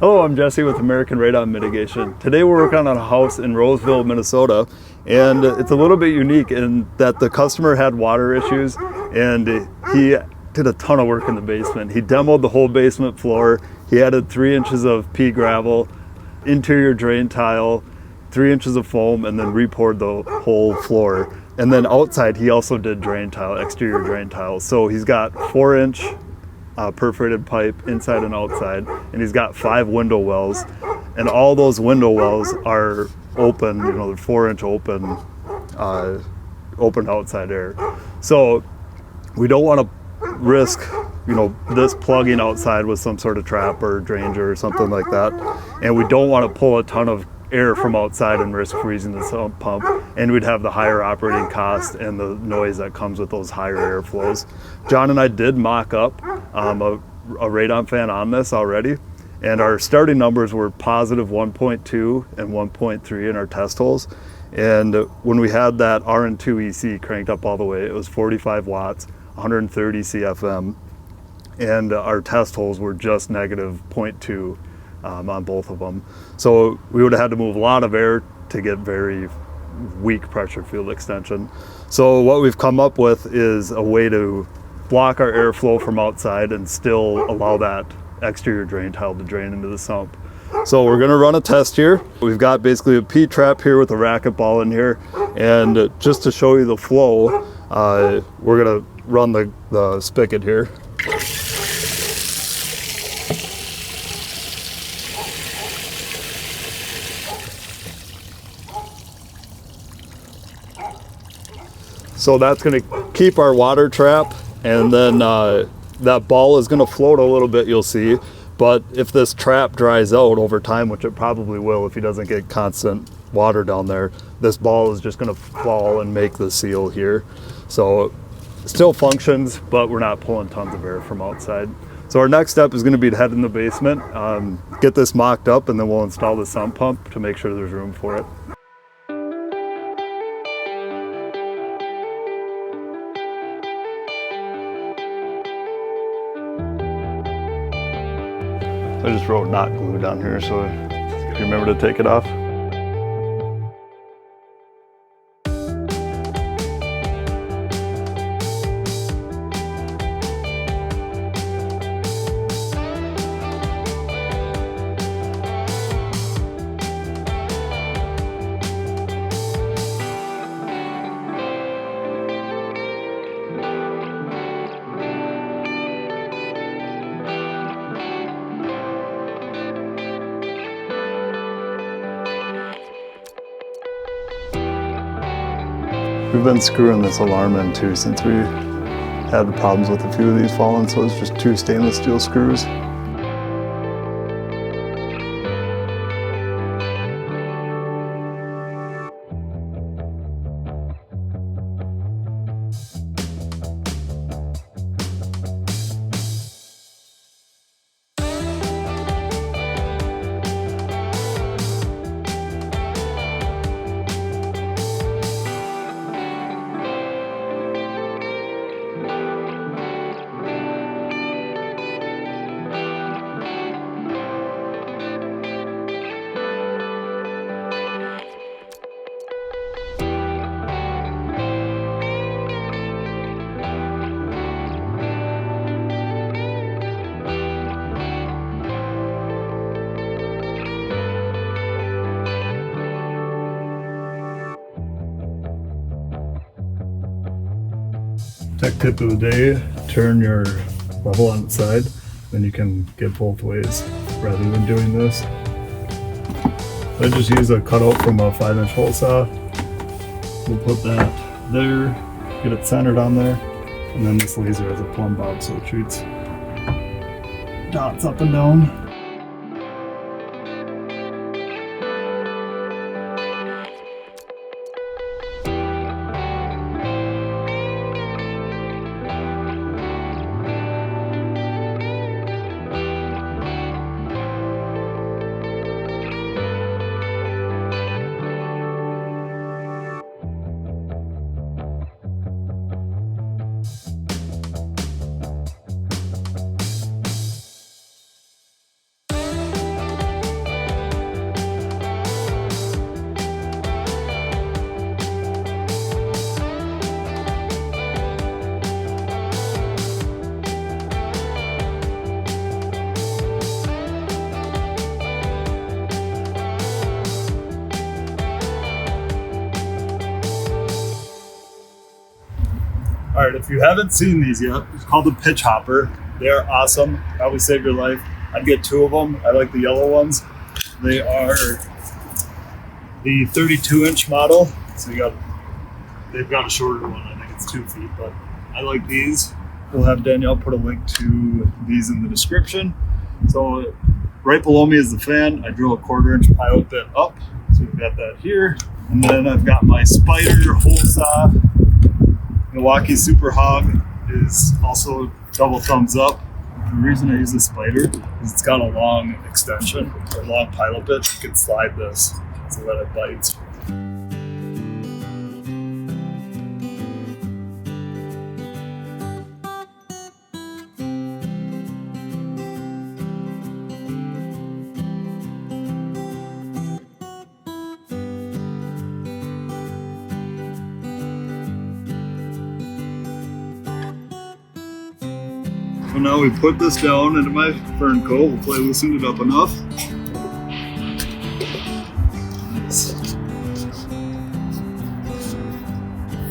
Hello, I'm Jesse with American Radon Mitigation. Today we're working on a house in Roseville, Minnesota, and it's a little bit unique in that the customer had water issues and he did a ton of work in the basement. He demoed the whole basement floor. He added 3 inches of pea gravel, interior drain tile, 3 inches of foam, and then repoured the whole floor. And then outside he also did drain tile, exterior drain tile. So he's got 4-inch perforated pipe inside and outside, and he's got 5 window wells, and all those window wells are open, they're 4-inch open, open outside air. So we don't want to risk this plugging outside with some sort of trap or dranger or something like that, and we don't want to pull a ton of air from outside and risk freezing the sump pump, and we'd have the higher operating cost and the noise that comes with those higher airflows. John and I did mock up a radon fan on this already, and our starting numbers were positive 1.2 and 1.3 in our test holes, and when we had that RN2 EC cranked up all the way, it was 45 watts, 130 CFM, and our test holes were just negative 0.2 on both of them. So we would have had to move a lot of air to get very weak pressure field extension. So what we've come up with is a way to block our airflow from outside and still allow that exterior drain tile to drain into the sump. So we're gonna run a test here. We've got basically a P-trap here with a racquetball in here, and just to show you the flow, we're gonna run the spigot here. So that's going to keep our water trap, and then that ball is going to float a little bit, you'll see. But if this trap dries out over time, which it probably will if he doesn't get constant water down there, this ball is just going to fall and make the seal here. So it still functions, but we're not pulling tons of air from outside. So our next step is going to be to head in the basement, get this mocked up, and then we'll install the sump pump to make sure there's room for it. I just wrote not glue down here, so if you remember to take it off. We've been screwing this alarm in too since we had problems with a few of these falling, so it's just 2 stainless steel screws. Tech tip of the day, turn your level on its side, then you can get both ways rather than doing this. I just use a cutout from a 5-inch hole saw. We'll put that there, get it centered on there, and then this laser has a plumb bob, so it shoots dots up and down. All right, if you haven't seen these yet, it's called the pitch hopper. They're awesome, probably save your life. I'd get 2 of them. I like the yellow ones. They are the 32-inch model. So they've got a shorter one. I think it's 2 feet, but I like these. We'll have Danielle put a link to these in the description. So right below me is the fan. I drill a 1/4-inch pilot bit up. So we've got that here. And then I've got my Spider hole saw. Milwaukee Super Hog is also double thumbs up. The reason I use the Spider is it's got a long extension, or long pilot bit. You can slide this so that it bites. So now we put this down into my fern coat. Hopefully I loosened it up enough.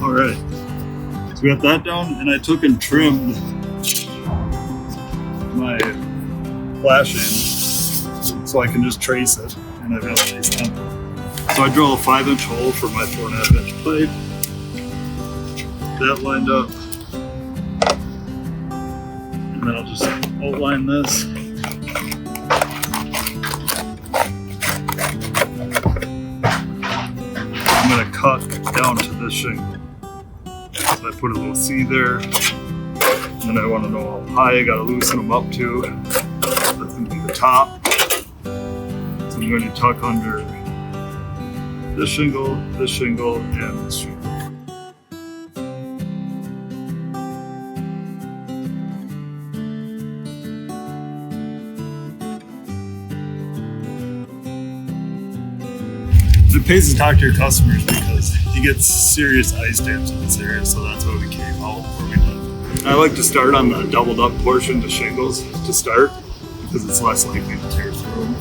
All right, so we got that down, and I took and trimmed my flashing so I can just trace it, and I've got a nice template. So I drilled a 5-inch hole for my 4.5-inch pipe. That lined up. And then I'll just outline this. I'm gonna cut down to this shingle. So I put a little C there. And then I wanna know how high I gotta loosen them up to. That's gonna be the top. So I'm going to tuck under this shingle, and this shingle. It pays to talk to your customers because you get serious ice dams in this area, so that's why we came out where we did. I like to start on the doubled up portion, the shingles, to start because it's less likely to tear through them.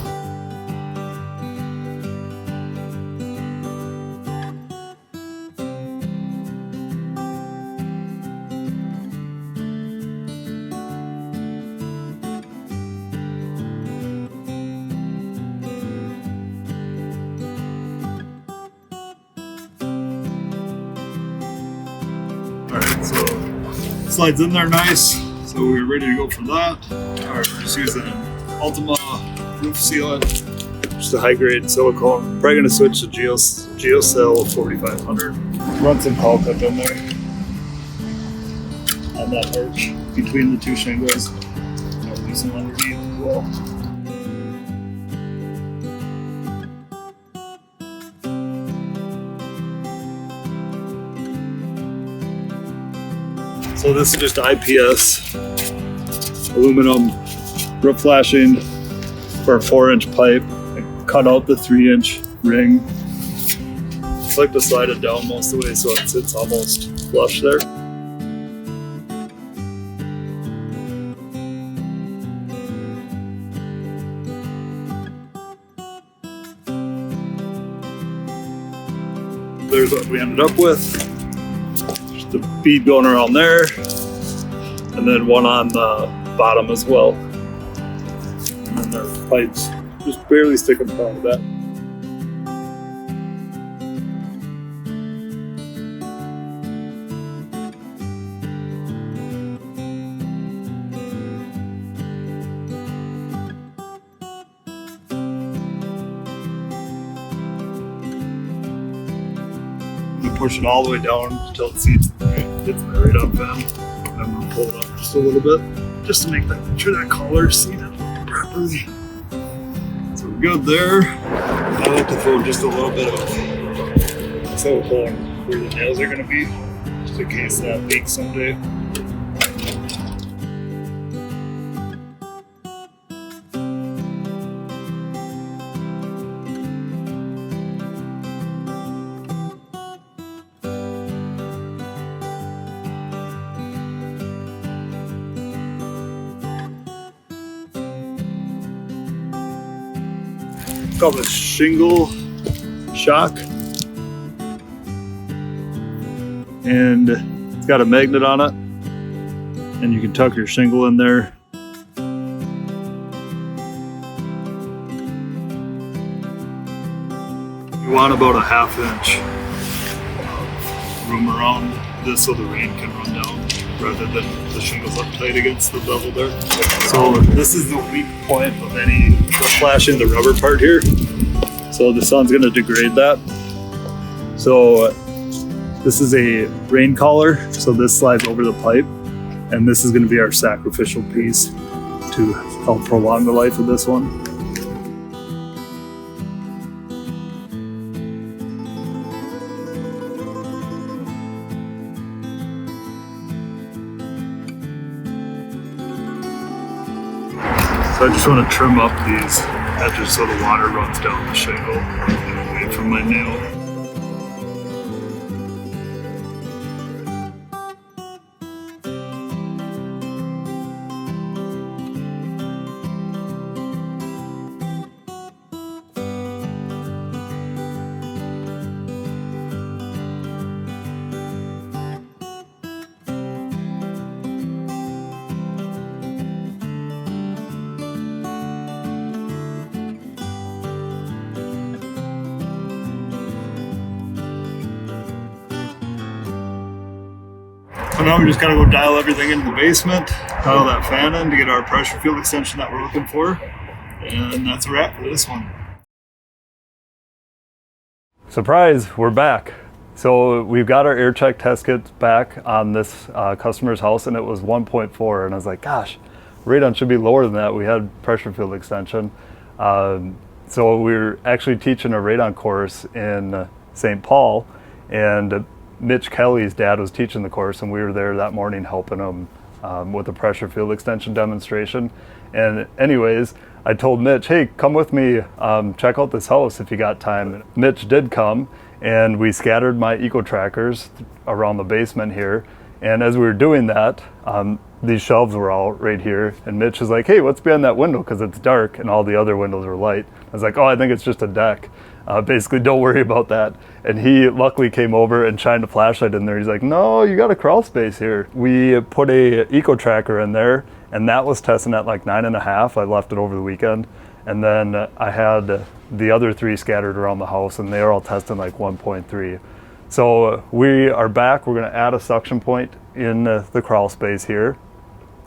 Alright, so slides in there nice. So we're ready to go for that. Alright, we're just using Ultima roof sealant, just a high grade silicone. Probably gonna switch to GeoCell 4500. Run some call tip in there on that arch between the 2 shingles. I'll do some underneath as well. So this is just IPS aluminum roof flashing for a 4-inch pipe. I cut out the 3-inch ring. I like to slide it down most of the way so it sits almost flush there. There's what we ended up with. The bead going around there, and then one on the bottom as well. And then their pipes just barely sticking front of that. Push it all the way down until it hits my radon fan. And I'm gonna pull it up just a little bit, just to make sure that collar is seated properly. So we're good there. I like to throw just a little bit of silicone where the nails are gonna be, just in case that leaks someday. Called a shingle shock, and it's got a magnet on it, and you can tuck your shingle in there. You want about a 1/2 inch room around this so the rain can run down rather than the shingles up tight against the bevel there. So this is the weak point of any flashing the rubber part here. So the sun's going to degrade that. So this is a rain collar. So this slides over the pipe, and this is going to be our sacrificial piece to help prolong the life of this one. So I just want to trim up these edges so the water runs down the shingle away from my nail. So now we just gotta go dial everything into the basement, dial that fan in to get our pressure field extension that we're looking for, and that's a wrap for this one. Surprise, we're back. So we've got our air check test kits back on this customer's house, and it was 1.4, and I was like, gosh, radon should be lower than that. We had pressure field extension. So we're actually teaching a radon course in St. Paul, and Mitch Kelly's dad was teaching the course, and we were there that morning helping him with the pressure field extension demonstration. And anyways, I told Mitch, hey, come with me, check out this house if you got time. And Mitch did come, and we scattered my eco trackers around the basement here. And as we were doing that, these shelves were all right here, and Mitch was like, hey, what's behind that window? Because it's dark and all the other windows are light. I was like, oh, I think it's just a deck. Basically, don't worry about that. And he luckily came over and shined a flashlight in there. He's like, no, you got a crawl space here. We put a eco tracker in there, and that was testing at like 9.5. I left it over the weekend. And then I had the other 3 scattered around the house, and they are all testing like 1.3. So we are back. We're going to add a suction point in the crawl space here.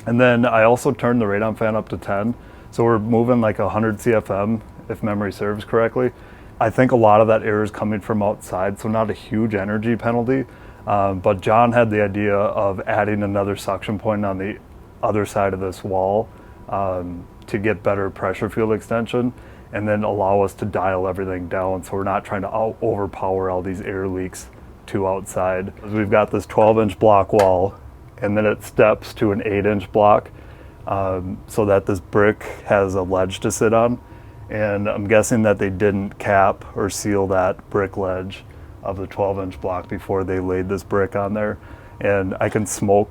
And then I also turned the radon fan up to 10. So we're moving like 100 CFM, if memory serves correctly. I think a lot of that air is coming from outside, so not a huge energy penalty. But John had the idea of adding another suction point on the other side of this wall to get better pressure field extension, and then allow us to dial everything down so we're not trying to overpower all these air leaks to outside. We've got this 12-inch block wall, and then it steps to an 8-inch block so that this brick has a ledge to sit on. And I'm guessing that they didn't cap or seal that brick ledge of the 12-inch block before they laid this brick on there. And I can smoke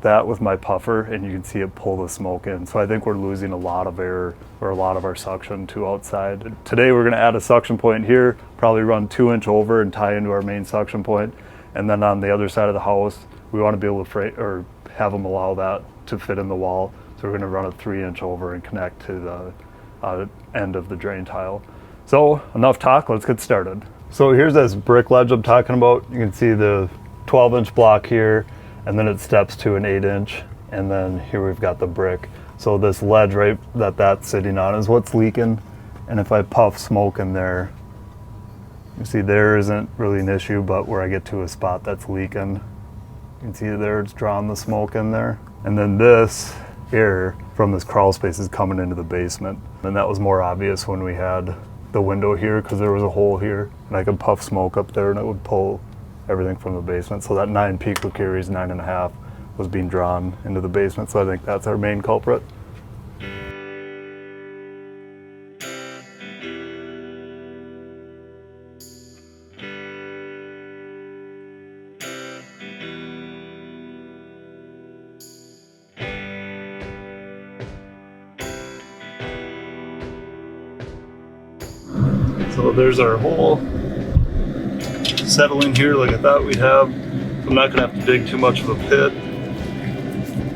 that with my puffer, and you can see it pull the smoke in. So I think we're losing a lot of air, or a lot of our suction, to outside. Today we're going to add a suction point here, probably run 2-inch over and tie into our main suction point. And then on the other side of the house, we want to be able to have them allow that to fit in the wall. So we're going to run a 3-inch over and connect to the end of the drain tile. So enough talk, let's get started. So here's this brick ledge I'm talking about. You can see the 12-inch block here, and then it steps to an 8-inch, and then here we've got the brick. So this ledge right that's sitting on is what's leaking, and if I puff smoke in there, you see there isn't really an issue, but where I get to a spot that's leaking, you can see there it's drawing the smoke in there. And then this air from this crawl space is coming into the basement, and that was more obvious when we had the window here, because there was a hole here, and I could puff smoke up there and it would pull everything from the basement. So that 9 picocuries, 9.5, was being drawn into the basement. So I think that's our main culprit. So there's our hole settling here like I thought we'd have. I'm not gonna have to dig too much of a pit.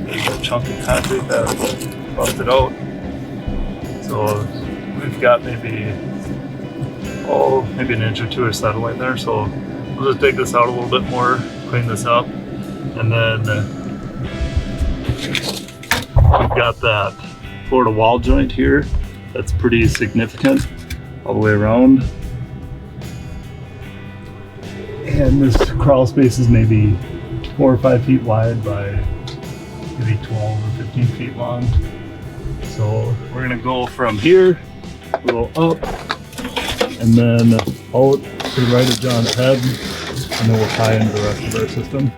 There's a chunk of concrete that's busted out. So we've got maybe an inch or two of satellite there. So we'll just dig this out a little bit more, clean this up, and then we've got that floor to wall joint here. That's pretty significant all the way around. And this crawl space is maybe 4 or 5 feet wide by maybe 12 or 15 feet long. So we're gonna go from here, go up, and then out to the right of John's head, and then we'll tie into the rest of our system.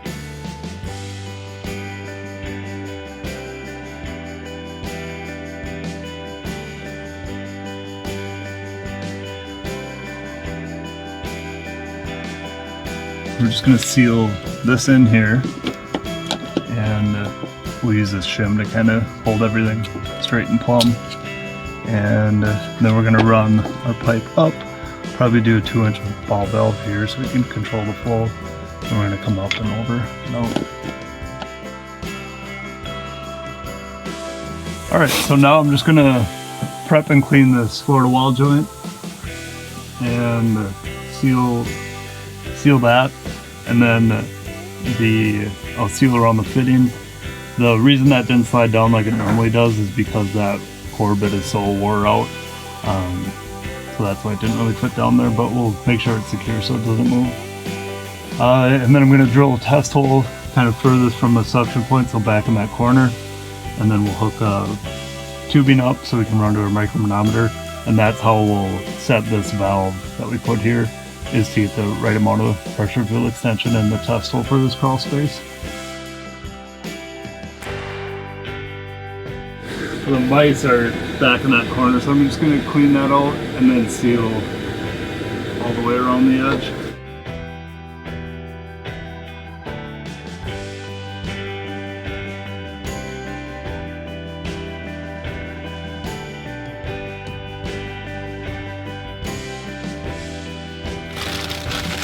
We're just going to seal this in here, and we'll use this shim to kind of hold everything straight and plumb. And then we're going to run our pipe up, probably do a 2-inch ball valve here so we can control the flow. And we're going to come up and over and out. Alright, so now I'm just going to prep and clean this floor to wall joint and seal that, and then I'll seal around the fitting. The reason that didn't slide down like it normally does is because that core bit is so wore out, so that's why it didn't really fit down there, but we'll make sure it's secure so it doesn't move. And then I'm going to drill a test hole kind of furthest from the suction point, so back in that corner, and then we'll hook tubing up so we can run to our micromanometer, and that's how we'll set this valve that we put here, is to get the right amount of pressure field extension in the test hole for this crawl space. So the mice are back in that corner, so I'm just going to clean that out and then seal all the way around the edge.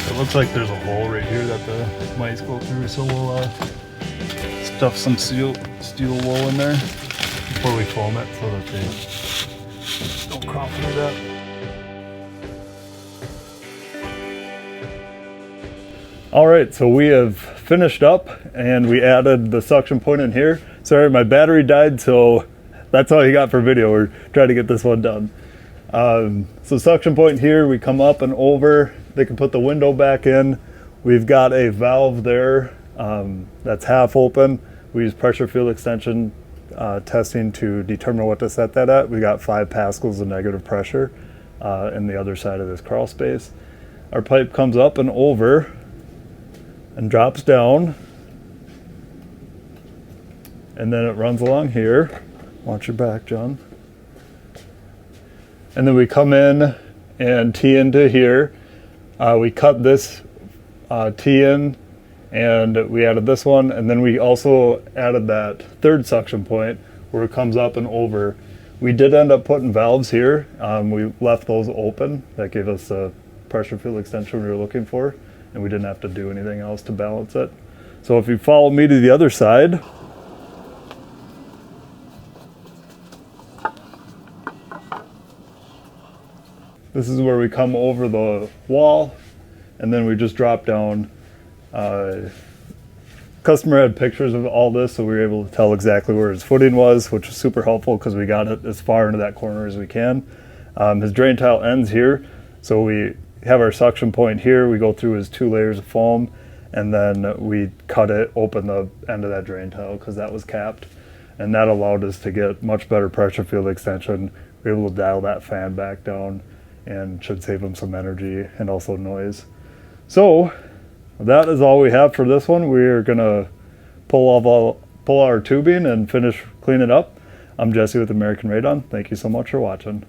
It looks like there's a hole right here that the mice go through, so we'll stuff some steel wool in there before we foam it so that they don't crawl through that. Alright, so we have finished up and we added the suction point in here. Sorry, my battery died, so that's all you got for video. We're trying to get this one done. So suction point here, we come up and over. They can put the window back in. We've got a valve there that's half open. We use pressure field extension testing to determine what to set that at. We got 5 pascals of negative pressure in the other side of this crawl space. Our pipe comes up and over and drops down, and then it runs along here. Watch your back, John. And then we come in and tee into here. We cut this tee in, and we added this one, and then we also added that third suction point where it comes up and over. We did end up putting valves here. We left those open. That gave us the pressure field extension we were looking for, and we didn't have to do anything else to balance it. So if you follow me to the other side, this is where we come over the wall, and then we just drop down. Customer had pictures of all this, so we were able to tell exactly where his footing was, which was super helpful because we got it as far into that corner as we can. His drain tile ends here, so we have our suction point here. We go through his 2 layers of foam, and then we cut it, open the end of that drain tile because that was capped, and that allowed us to get much better pressure field extension. We were able to dial that fan back down, and should save them some energy and also noise. So that is all we have for this one. We're gonna pull our tubing and finish cleaning it up. I'm Jesse with American Radon. Thank you so much for watching.